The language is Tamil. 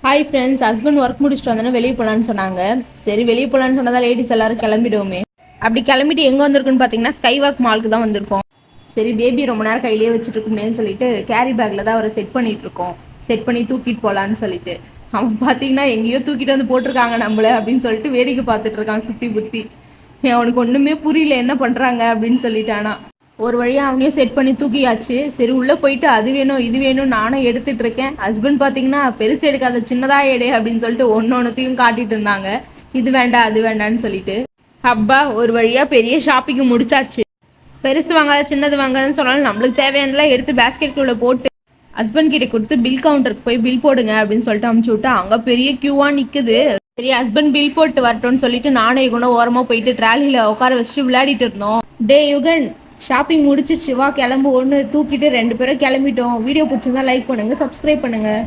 ஹாய் ஃப்ரெண்ட்ஸ், ஹஸ்பண்ட் ஒர்க் முடிச்சுட்டு வந்தோன்னா வெளியே போகலான்னு சொன்னாங்க. சரி வெளியே போகலான்னு சொன்னதான் லேடிஸ் எல்லோரும் கிளம்பிடுவோமே. அப்படி கிளம்பிட்டு எங்கே வந்திருக்குன்னு பார்த்தீங்கன்னா ஸ்கைவாக் மாலுக்கு தான் வந்திருக்கோம். சரி பேபி ரொம்ப நேரம் கையிலேயே வச்சுட்டு இருக்கோம்னு சொல்லிட்டு கேரி பேக்கில் தான் அவரை செட் பண்ணிட்டு இருக்கோம். செட் பண்ணி தூக்கிட்டு போகலான்னு சொல்லிட்டு அவன் பார்த்தீங்கன்னா எங்கேயோ தூக்கிட்டு வந்து போட்டிருக்காங்க நம்மள அப்படின்னு சொல்லிட்டு வேடிக்கை பார்த்துட்டு இருக்கான் சுற்றி புத்தி. அவனுக்கு ஒன்றுமே புரியல என்ன பண்ணுறாங்க அப்படின்னு சொல்லிட்டானா. ஒரு வழியாக அவனையும் செட் பண்ணி தூக்கியாச்சு. சரி உள்ளே போயிட்டு அது வேணும் இது வேணும் நானும் எடுத்துகிட்டு இருக்கேன். ஹஸ்பண்ட் பார்த்தீங்கன்னா பெருசு எடுக்காத சின்னதாக எடு அப்படின்னு சொல்லிட்டு ஒன்றொன்றுத்தையும் காட்டிட்டு இருந்தாங்க. இது வேண்டாம் அது வேண்டான்னு சொல்லிட்டு அப்பா ஒரு வழியாக பெரிய ஷாப்பிங் முடிச்சாச்சு. பெருசு வாங்காத சின்னது வாங்காதுன்னு சொன்னாலும் நம்மளுக்கு தேவையானலாம் எடுத்து பேஸ்கெட்டுக்குள்ளே போட்டு ஹஸ்பண்ட் கிட்ட கொடுத்து பில் கவுண்டருக்கு போய் பில் போடுங்க அப்படின்னு சொல்லிட்டு அமுச்சு விட்டா அங்கே பெரிய க்யூவாக நிற்குது. சரி ஹஸ்பண்ட் பில் போட்டு வரட்டும்னு சொல்லிட்டு நானும் கூட ஓரமாக போயிட்டு ட்ராலியில் உட்கார வச்சுட்டு விளையாடிட்டு இருந்தோம். டே யுகன், ஷாப்பிங் முடிச்சிச்சு வா கிளம்பு. ஒன்று தூக்கிட்டு 2 பேரும் கிளம்பிட்டோம். வீடியோ பிடிச்சிருந்தா லைக் பண்ணுங்கள், சப்ஸ்கிரைப் பண்ணுங்கள்.